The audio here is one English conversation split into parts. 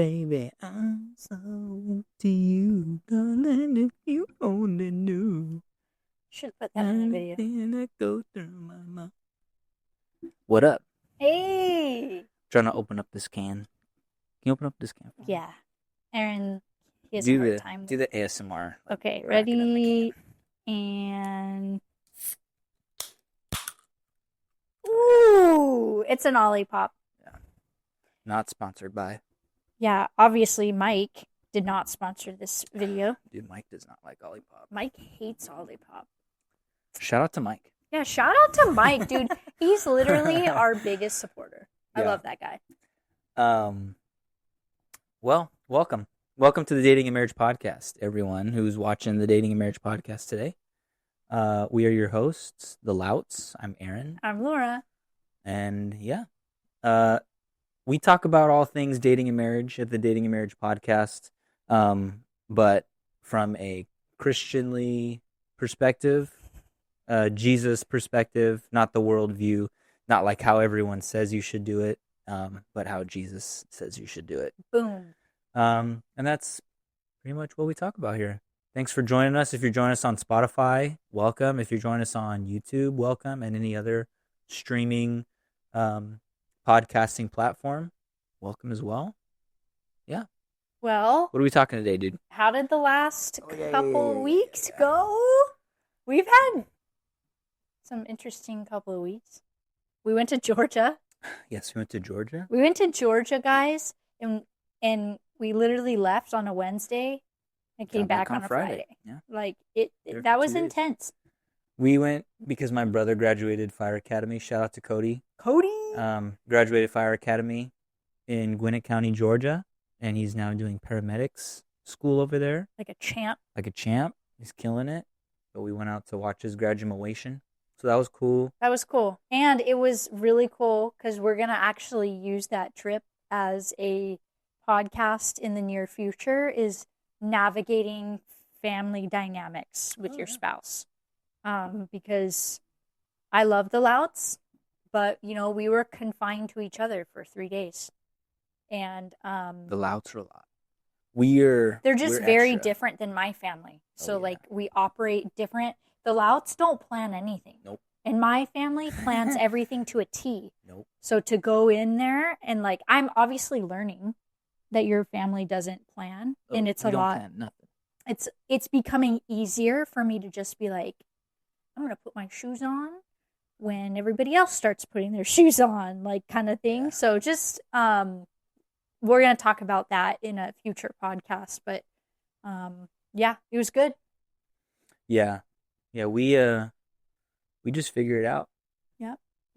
baby, I'm so to you, darling, if you only knew. Should put that in the video. That go through my mind. What up? Hey! Trying to open up this can. Can you open up this can? Yeah. Aaron, he has a hard time. Do the ASMR. Okay, ready? And... Ooh! It's an Olipop. Yeah. Not sponsored by. Yeah, obviously Mike did not sponsor this video. Dude, Mike does not like Olipop. Mike hates Olipop. Shout out to Mike. Yeah, shout out to Mike, dude. He's literally our biggest supporter. I love that guy. Well, welcome. Welcome to the Dating and Marriage Podcast, everyone who's watching the Dating and Marriage Podcast today. We are your hosts, the Louts. I'm Aaron. I'm Laura. And yeah, we talk about all things dating and marriage at the Dating and Marriage Podcast, but from a Christianly perspective, Jesus perspective, not the worldview, not like how everyone says you should do it, but how Jesus says you should do it. Boom. And that's pretty much what we talk about here. Thanks for joining us. If you're joining us on Spotify, welcome. If you're joining us on YouTube, welcome. And any other streaming podcasting platform, welcome as well. Yeah. Well, what are we talking today, dude? How did the last couple weeks go? We've had some interesting couple of weeks. We went to Georgia. Yes, we went to Georgia. We went to Georgia, guys, and we literally left on a Wednesday and came back on a Friday. Yeah. Like that was intense. We went because my brother graduated Fire Academy. Shout out to Cody. Graduated Fire Academy in Gwinnett County, Georgia, and he's now doing paramedics school over there. Like a champ. He's killing it. But we went out to watch his graduation. So that was cool. And it was really cool because we're going to actually use that trip as a podcast in the near future, is navigating family dynamics with your spouse. Because I love the Louts, but, we were confined to each other for 3 days. And the Louts are a lot. They're just very different than my family. So, we operate different. The Louts don't plan anything. Nope. And my family plans everything to a T. Nope. So to go in there and I'm obviously learning that your family doesn't plan, and it's a lot. Plan nothing. It's becoming easier for me to just be like, I'm going to put my shoes on when everybody else starts putting their shoes on, kind of thing. Yeah. So just we're going to talk about that in a future podcast, but yeah, it was good. Yeah. Yeah, we just figure it out.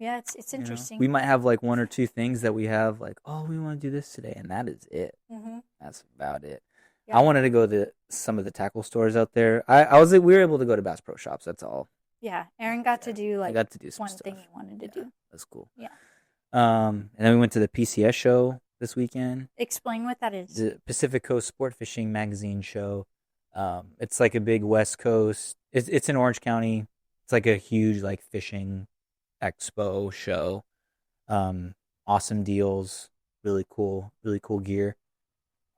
Yeah, it's interesting. We might have one or two things that we have we want to do this today, and that is it. Mm-hmm. That's about it. Yeah. I wanted to go to some of the tackle stores out there. We were able to go to Bass Pro Shops. That's all. Yeah, Aaron got to do I got to do one stuff. thing he wanted to do. That's cool. Yeah. And then we went to the PCS show this weekend. Explain what that is. The Pacific Coast Sport Fishing Magazine show. It's like a big West Coast. It's in Orange County. It's like a huge fishing expo show. Awesome deals. Really cool gear.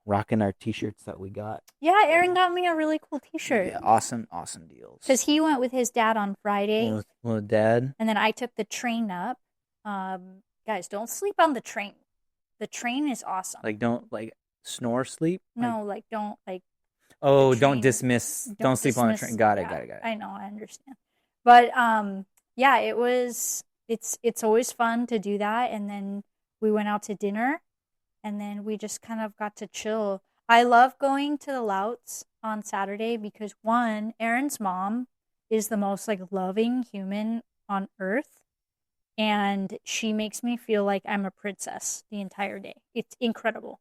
Rocking our t-shirts that we got. Yeah, Aaron got me a really cool t-shirt. Yeah, awesome deals. Because he went with his dad on Friday. With Dad. And then I took the train up. Guys, don't sleep on the train. The train is awesome. Don't snore sleep? No, don't Oh, don't dismiss. Don't sleep on the train. Got it. I know, I understand. But yeah, it's always fun to do that. And then we went out to dinner, and then we just kind of got to chill. I love going to the Louts on Saturday because, one, Aaron's mom is the most loving human on earth, and she makes me feel like I'm a princess the entire day. It's incredible.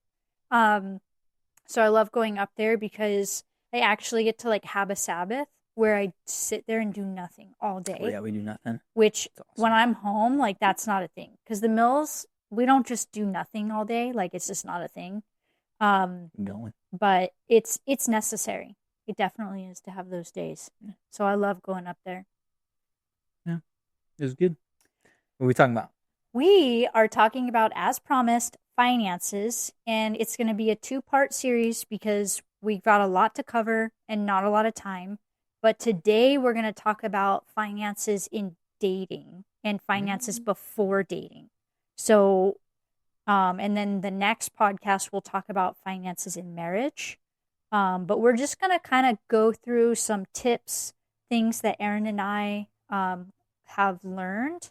So I love going up there because I actually get to have a Sabbath where I sit there and do nothing all day. Oh, yeah, we do nothing. Which, awesome. When I'm home, that's not a thing. Because the mills, we don't just do nothing all day. It's just not a thing. Going. But it's necessary. It definitely is to have those days. So I love going up there. Yeah, it was good. What are we talking about? We are talking about, as promised, finances, and it's going to be a two-part series because we've got a lot to cover and not a lot of time. But today we're going to talk about finances in dating and finances before dating. So, and then the next podcast we'll talk about finances in marriage. But we're just going to kind of go through some tips, things that Aaron and I have learned.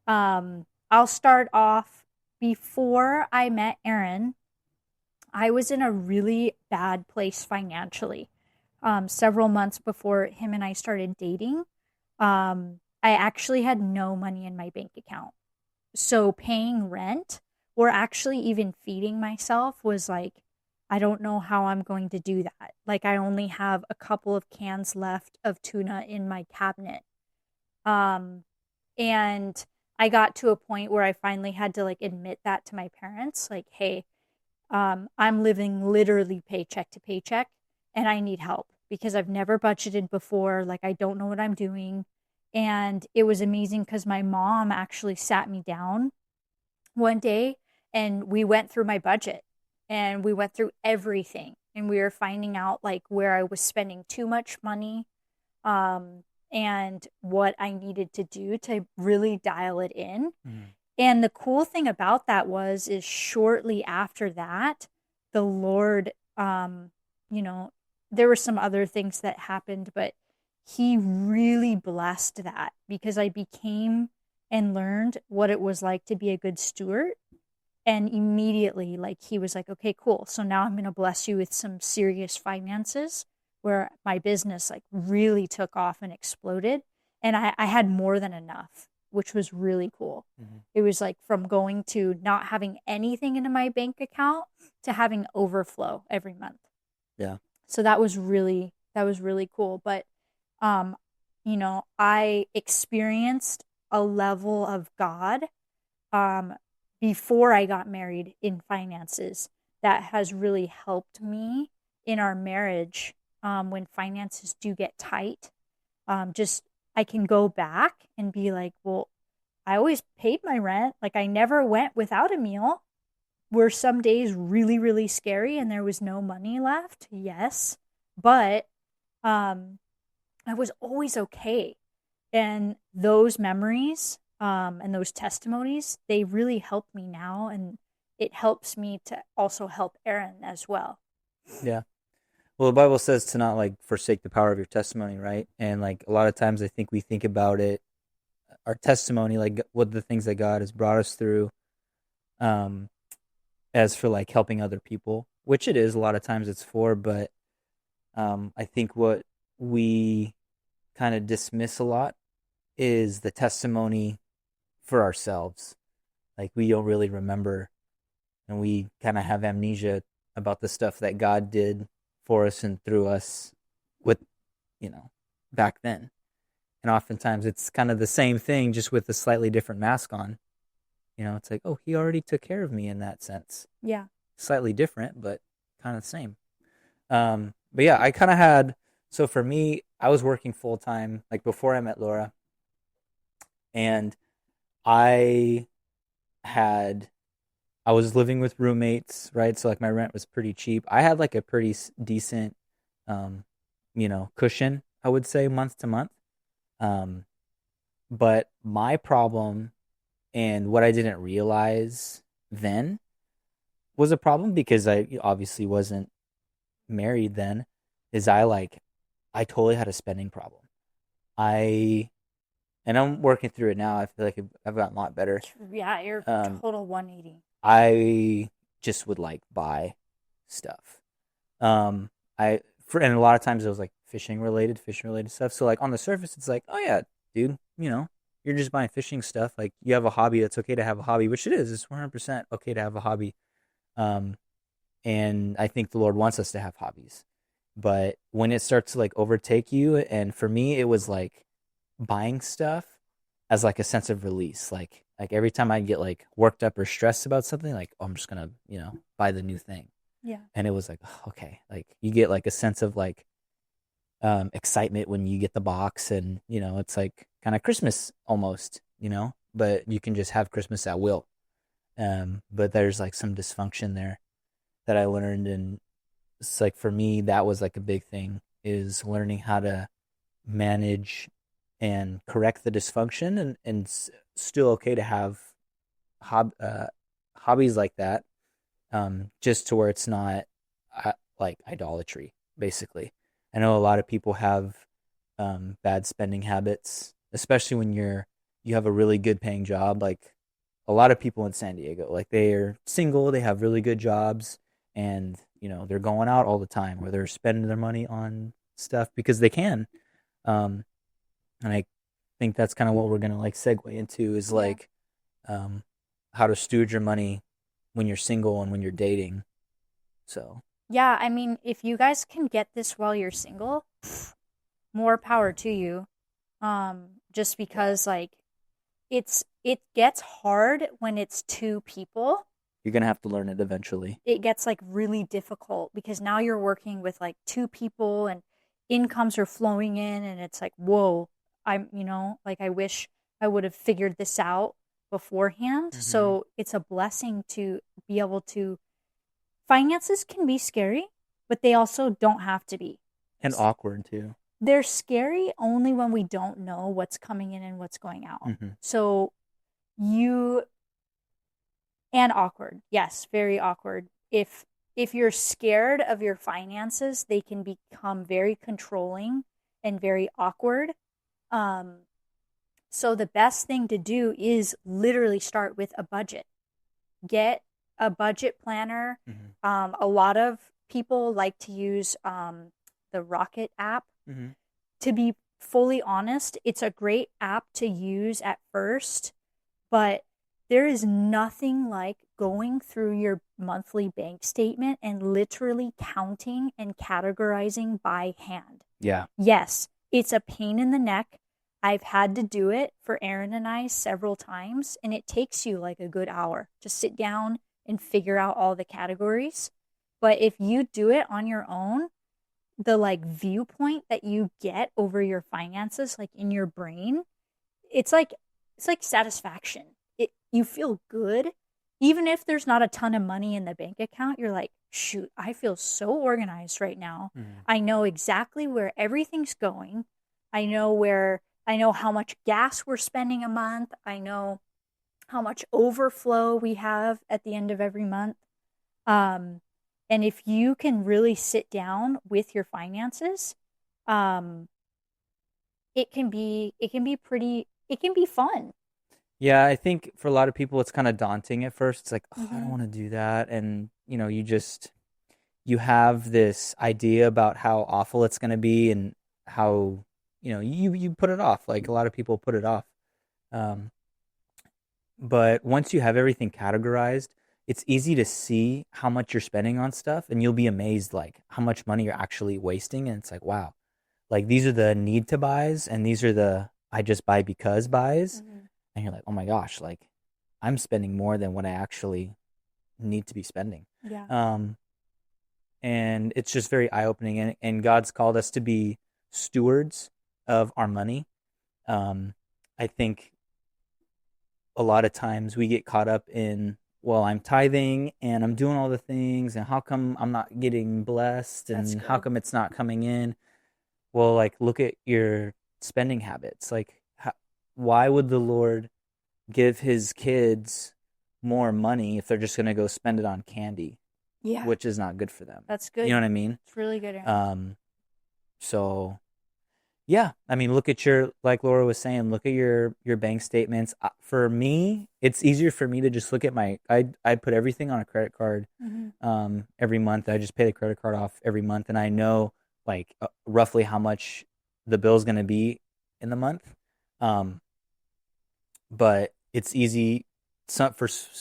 I'll start off. Before I met Aaron, I was in a really bad place financially. Several months before him and I started dating, I actually had no money in my bank account. So paying rent or actually even feeding myself was like, I don't know how I'm going to do that. Like, I only have a couple of cans left of tuna in my cabinet. And I got to a point where I finally had to like admit that to my parents, like, hey, I'm living literally paycheck to paycheck and I need help because I've never budgeted before. Like, I don't know what I'm doing. And it was amazing because my mom actually sat me down one day and we went through my budget and we went through everything. And we were finding out like where I was spending too much money, and what I needed to do to really dial it in. And the cool thing about that is shortly after that, the Lord, there were some other things that happened, but he really blessed that because I became and learned what it was like to be a good steward. And immediately, like, he was like, okay, cool. So now I'm going to bless you with some serious finances, where my business like really took off and exploded. And I had more than enough, which was really cool. It was like from going to not having anything in my bank account to having overflow every month. Yeah. So that was really cool. But, I experienced a level of God, before I got married in finances that has really helped me in our marriage. When finances do get tight, I can go back and be like, well, I always paid my rent. Like, I never went without a meal. Were some days really, really scary and there was no money left? Yes. But I was always okay. And those memories, and those testimonies, they really help me now. And it helps me to also help Aaron as well. Yeah. Well, the Bible says to not like forsake the power of your testimony, right? And like a lot of times I think we think about it, our testimony, like what the things that God has brought us through, as for like helping other people, which it is a lot of times it's for, but I think what we kind of dismiss a lot is the testimony for ourselves. Like, we don't really remember, and we kind of have amnesia about the stuff that God did for us and through us with, back then. And oftentimes it's kind of the same thing, just with a slightly different mask on. It's like, oh, he already took care of me in that sense. Yeah. Slightly different, but kind of the same. But yeah, I kind of had, so for me, I was working full time, like before I met Laura. And I was living with roommates, right? So like my rent was pretty cheap. I had like a pretty decent, cushion, I would say, month to month. But my problem, and what I didn't realize then, was a problem because I obviously wasn't married then, is I totally had a spending problem. And I'm working through it now. I feel like I've gotten a lot better. Yeah, you're total 180. I just would like buy stuff. And a lot of times it was like fishing related stuff. So like on the surface, it's like, oh yeah, dude, you're just buying fishing stuff. Like, you have a hobby. That's okay to have a hobby, which it is. It's 100% okay to have a hobby. And I think the Lord wants us to have hobbies. But when it starts to like overtake you, and for me, it was like buying stuff as like a sense of release. Like every time I get like worked up or stressed about something, like, oh, I'm just gonna, buy the new thing. Yeah. And it was like, oh, okay, like you get like a sense of like excitement when you get the box, and it's like kind of Christmas almost, but you can just have Christmas at will. But there's like some dysfunction there that I learned, and it's like for me that was like a big thing, is learning how to manage and correct the dysfunction, and still okay to have hob hobbies like that, just to where it's not like idolatry, basically. I know a lot of people have bad spending habits, especially when you have a really good paying job. Like a lot of people in San Diego, like they are single, they have really good jobs, and they're going out all the time, or they're spending their money on stuff because they can. Um, and I think that's kind of what we're gonna like segue into, is Yeah. like how to steward your money when you're single and when you're dating. So Yeah, I mean, if you guys can get this while you're single, more power to you. Just because like it gets hard when it's two people. you're gonna have to learn it eventually. It gets like really difficult because now you're working with like two people and incomes are flowing in and it's like, whoa, like I wish I would have figured this out beforehand. Mm-hmm. So it's a blessing to be able to finances can be scary, but they also don't have to be. And awkward too. They're scary only when we don't know what's coming in and what's going out. Mm-hmm. So you and awkward. Yes, very awkward. If you're scared of your finances, they can become very controlling and very awkward. Um so the best thing to do is literally start with a budget. Get a budget planner. Mm-hmm. A lot of people like to use the Rocket app. Mm-hmm. To be fully honest, it's a great app to use at first, but there is nothing like going through your monthly bank statement and literally counting and categorizing by hand. Yeah. Yes, it's a pain in the neck. I've had to do it for Aaron and I several times, and it takes you like a good hour to sit down and figure out all the categories. But if you do it on your own, the like viewpoint that you get over your finances, like in your brain, it's like satisfaction. You feel good. Even if there's not a ton of money in the bank account, you're like, shoot, I feel so organized right now. Mm-hmm. I know exactly where everything's going. I know how much gas we're spending a month. I know how much overflow we have at the end of every month. Um, and if you can really sit down with your finances, um, it can be fun. Yeah, I think for a lot of people it's kind of daunting at first. It's like, oh, I don't Mm-hmm. want to do that, and you have this idea about how awful it's going to be, and how you put it off. Like a lot of people put it off. Um, but once you have everything categorized, it's easy to see how much you're spending on stuff, and you'll be amazed like how much money you're actually wasting. And it's like, wow, like these are the need to buys, and these are the I just buy because buys. Mm-hmm. And you're like, oh my gosh, like I'm spending more than what I actually need to be spending. Yeah. Um, and it's just very eye opening. And God's called us to be stewards of our money. I think a lot of times we get caught up in, well, I'm tithing and I'm doing all the things, and how come I'm not getting blessed, That's and how good. come it's not coming in? Well, like look at your spending habits. Like, why would the Lord give his kids more money if they're just going to go spend it on candy, Yeah. which is not good for them? That's You know good. what I mean? It's really good, Aaron. So yeah, I mean, look at like Laura was saying, look at your bank statements. For me, it's easier for me to just look at I put everything on a credit card Mm-hmm. every month. I just pay the credit card off every month, and I know like roughly how much the bill's going to be in the month. Um, but it's easy.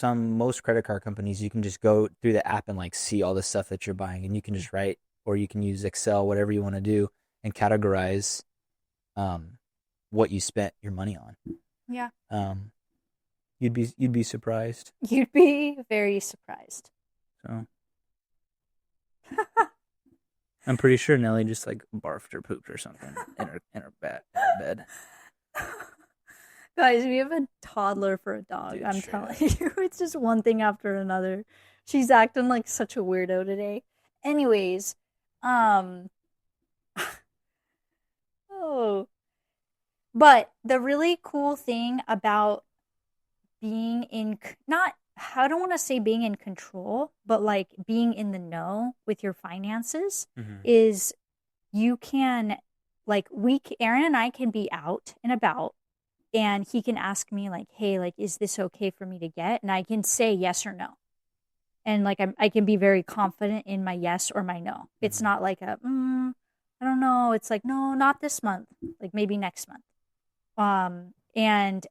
Most credit card companies, you can just go through the app and like see all the stuff that you're buying, and you can just write, or you can use Excel, whatever you want to do, and categorize um, what you spent your money on. Yeah. Um, you'd be surprised. You'd be very surprised. So I'm pretty sure Nelly just like barfed or pooped or something in her bed. Guys, we have a toddler for a dog. Dude, I'm straight telling up. you, it's just one thing after another. She's acting like such a weirdo today. Anyways, um, oh, but the really cool thing about being in not I don't want to say being in control, but like being in the know with your finances Hmm. is you can like Aaron and I can be out and about and he can ask me like, "Hey, like is this okay for me to get?" And I can say yes or no. And like I can be very confident in my yes or my no. It's Hmm. not like a I don't know. It's like no, not this month. Like maybe next month. And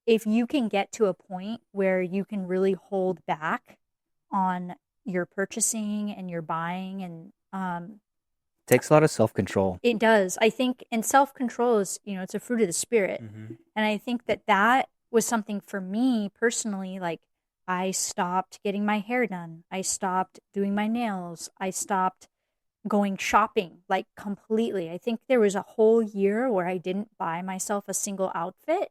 if you can get to a point where you can really hold back on your purchasing and your buying and Takes a lot of self control. it does. I think and self-control is, it's a fruit of the spirit. Hmm. And I think that that was something for me personally like I stopped getting my hair done. I stopped doing my nails. I stopped going shopping like completely. I think there was a whole year where I didn't buy myself a single outfit.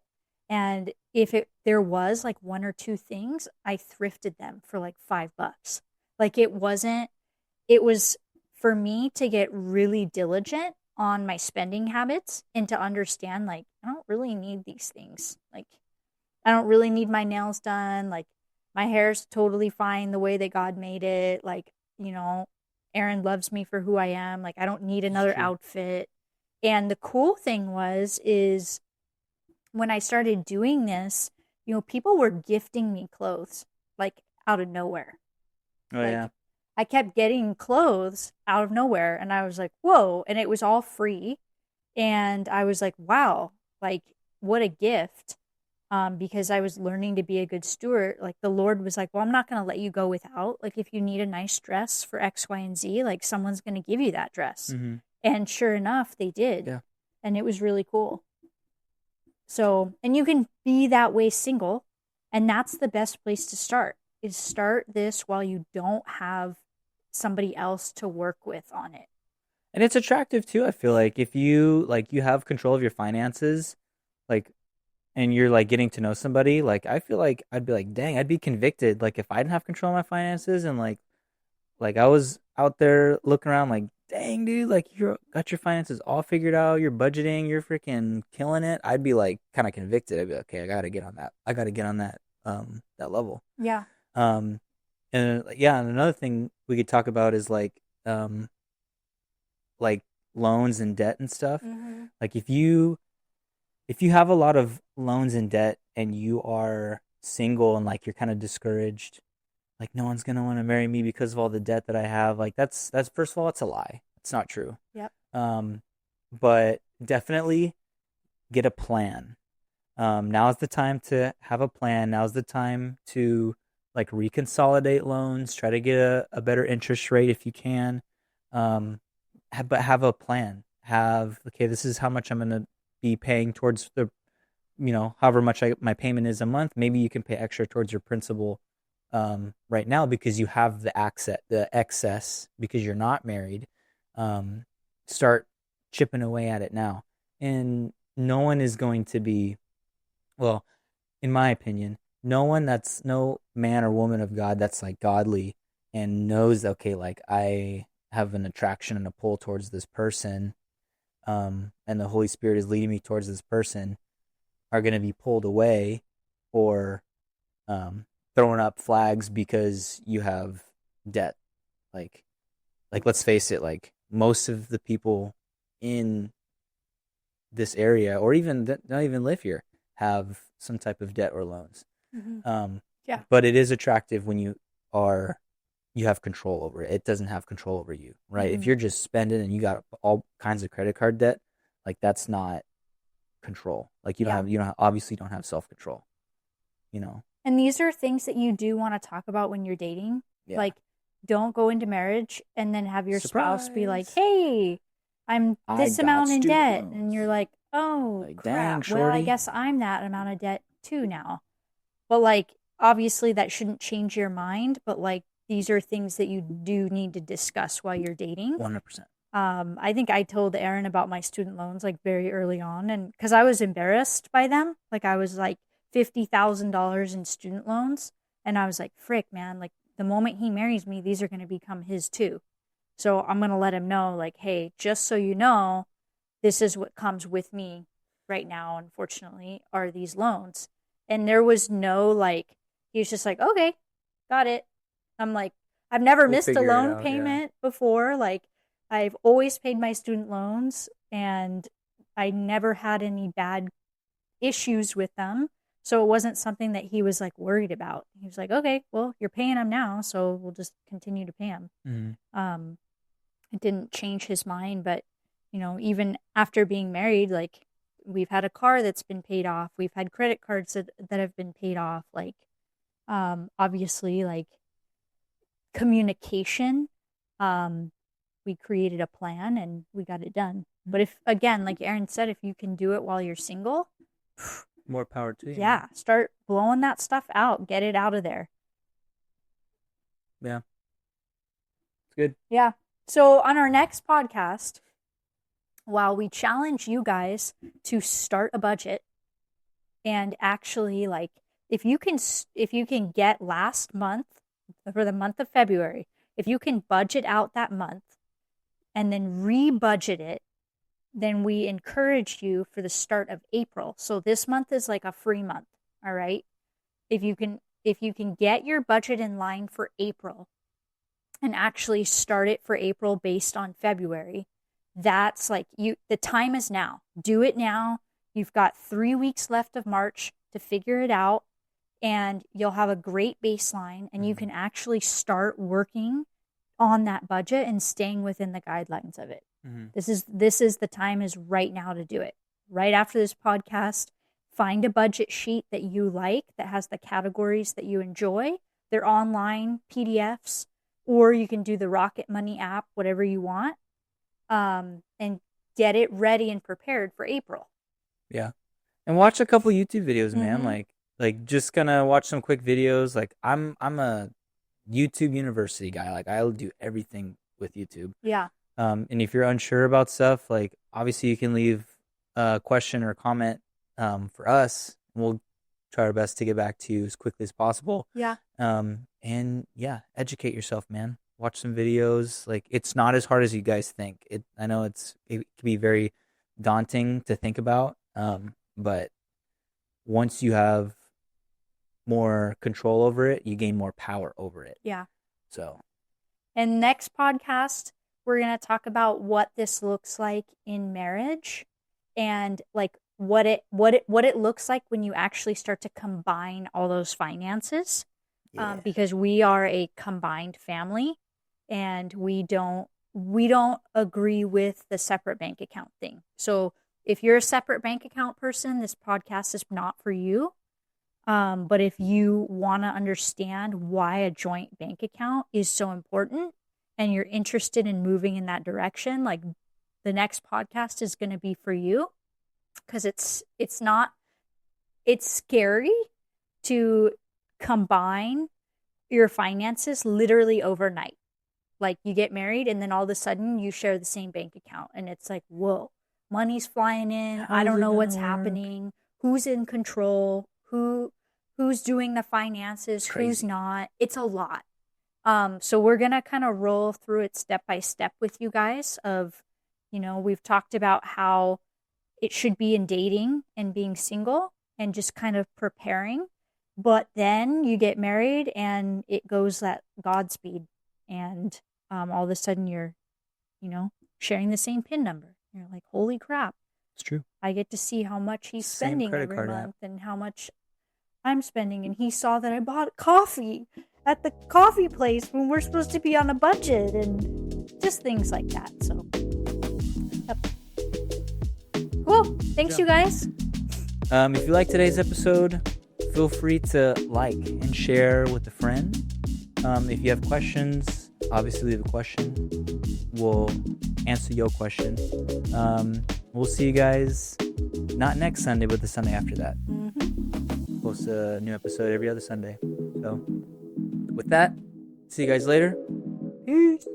And if there was like one or two things, I thrifted them for like $5. Like it was for me to get really diligent on my spending habits and to understand like I don't really need these things. Like I don't really need my nails done. Like my hair's totally fine the way that God made it. Like, Aaron loves me for who I am. Like I don't need It's another true. outfit. And the cool thing is when I started doing this, people were gifting me clothes like out of nowhere. Oh Like yeah. I kept getting clothes out of nowhere and I was like, "Whoa." And it was all free and I was like, "Wow, like what a gift." Because I was learning to be a good steward. Like the Lord was like, "Well, I'm not going to let you go without. Like if you need a nice dress for X, Y, and Z, like someone's going to give you that dress." Hmm. And sure enough, they did. Yeah. And it was really cool. So, and you can be that way single, and that's the best place to start. Is start this while you don't have somebody else to work with on it. And it's attractive too. I feel like if you have control of your finances, like and you're like getting to know somebody, like I feel like I'd be like, dang, I'd be convicted. Like if I didn't have control of my finances and like I was out there looking around like, dang dude, like you got your finances all figured out, you're budgeting, you're freaking killing it. I'd be like kind of convicted. I'd be like, okay, I gotta get on that. I gotta get on that level. Yeah. Um and yeah, and another thing we could talk about is like loans and debt and stuff. Mm-hmm. Like if you have a lot of loans and debt and you are single and like you're kind of discouraged, like no one's gonna want to marry me because of all the debt that I have. Like that's first of all, it's a lie. It's not true. Yep. Um, but definitely get a plan. Now's the time to have a plan. Now's the time to like reconsolidate loans. Try to get a better interest rate if you can. Um, but have a plan. Have okay, this is how much I'm gonna be paying towards however much my payment is a month. Maybe you can pay extra towards your principal right now because you have the excess because you're not married. Um, Start chipping away at it now, and no one is going to be well, in my opinion, no man or woman of God that's like godly and knows okay, like I have an attraction and a pull towards this person, and the Holy Spirit is leading me towards this person, are going to be pulled away or um, throwing up flags because you have debt. Like, like let's face it, like most of the people in this area, or even that not even live here, have some type of debt or loans. Mm-hmm. Um, Yeah. but it is attractive when you have control over it. It doesn't have control over you, right? If Mm-hmm. you're just spending and you got all kinds of credit card debt, like that's not control. Like Yeah. you don't obviously don't have self control. You know, And these are things that you do want to talk about when you're dating. yeah. Like, don't go into marriage and then have your spouse be like, Surprise! "Hey, I'm I this got amount in student debt." And you're loans. like, "Oh, Like, dang, crap. Well, I shorty. guess I'm that amount of debt too now." But, like, obviously that shouldn't change your mind. But, like, these are things that you do need to discuss while you're dating. 100%. I think I told Aaron about my student loans like very early on, and because I was embarrassed by them, like I was like $50,000 in student loans, and I was like, "Frick, man! Like the moment he marries me, these are going to become his too." So I'm going to let him know, like, "Hey, just so you know, this is what comes with me right now. Unfortunately, are these loans." And there was no like, he was just like, "Okay, got it." I'm like, I've never We'll missed a figure it loan out. Yeah. payment before. Like, I've always paid my student loans and I never had any bad issues with them. So it wasn't something that he was like worried about. He was like, okay, well, you're paying them now, so we'll just continue to pay them. Mm-hmm. It didn't change his mind, but even after being married, like we've had a car that's been paid off. We've had credit cards that have been paid off. Like, obviously, like communication. We created a plan and we got it done. But if, again, like Aaron said, if you can do it while you're single, More power to you. yeah, start blowing that stuff out. Get it out of there. Yeah. It's good. Yeah. So on our next podcast, while we challenge you guys to start a budget and actually like if you can get last month for the month of February, if you can budget out that month and then re-budget it, then we encourage you for the start of April. So this month is like a free month, all right? If you can get your budget in line for April and actually start it for April based on February, that's like the time is now. Do it now. You've got 3 weeks left of March to figure it out and you'll have a great baseline and you can actually start working on that budget and staying within the guidelines of it. Mm-hmm. This is the time is right now to do it. Right after this podcast, find a budget sheet that you like that has the categories that you enjoy. They're online PDFs, or you can do the Rocket Money app, whatever you want, and get it ready and prepared for April. Yeah, and watch a couple YouTube videos, man. Mm-hmm. Like just gonna watch some quick videos. Like I'm a YouTube University guy. Like I'll do everything with YouTube. Yeah. And if you're unsure about stuff, like obviously you can leave a question or comment for us. We'll try our best to get back to you as quickly as possible. Yeah. And yeah, educate yourself, man. Watch some videos. Like it's not as hard as you guys think. I know it can be very daunting to think about. But once you have more control over it, you gain more power over it. Yeah. So. And next podcast, we're going to talk about what this looks like in marriage and like what it looks like when you actually start to combine all those finances. Yeah. Because we are a combined family and we don't agree with the separate bank account thing. So if you're a separate bank account person, this podcast is not for you. But if you want to understand why a joint bank account is so important and you're interested in moving in that direction, like the next podcast is going to be for you because it's scary to combine your finances literally overnight. Like you get married and then all of a sudden you share the same bank account and it's like, whoa, money's flying in. I don't know what's happening. Who's in control? Who's doing the finances? Who's not? It's a lot. So we're going to kind of roll through it step by step with you guys of, we've talked about how it should be in dating and being single and just kind of preparing. But then you get married and it goes at Godspeed. And all of a sudden you're, sharing the same PIN number. You're like, holy crap. It's true. I get to see how much he's spending every month and how much I'm spending. And he saw that I bought coffee at the coffee place when we're supposed to be on a budget and just things like that. So, yep. Cool. Thanks, you guys. If you like today's episode, feel free to like and share with a friend. If you have questions, obviously leave a question. We'll answer your question. We'll see you guys not next Sunday, but the Sunday after that. Mm-hmm. Post a new episode every other Sunday. So with that, see you guys later. Peace.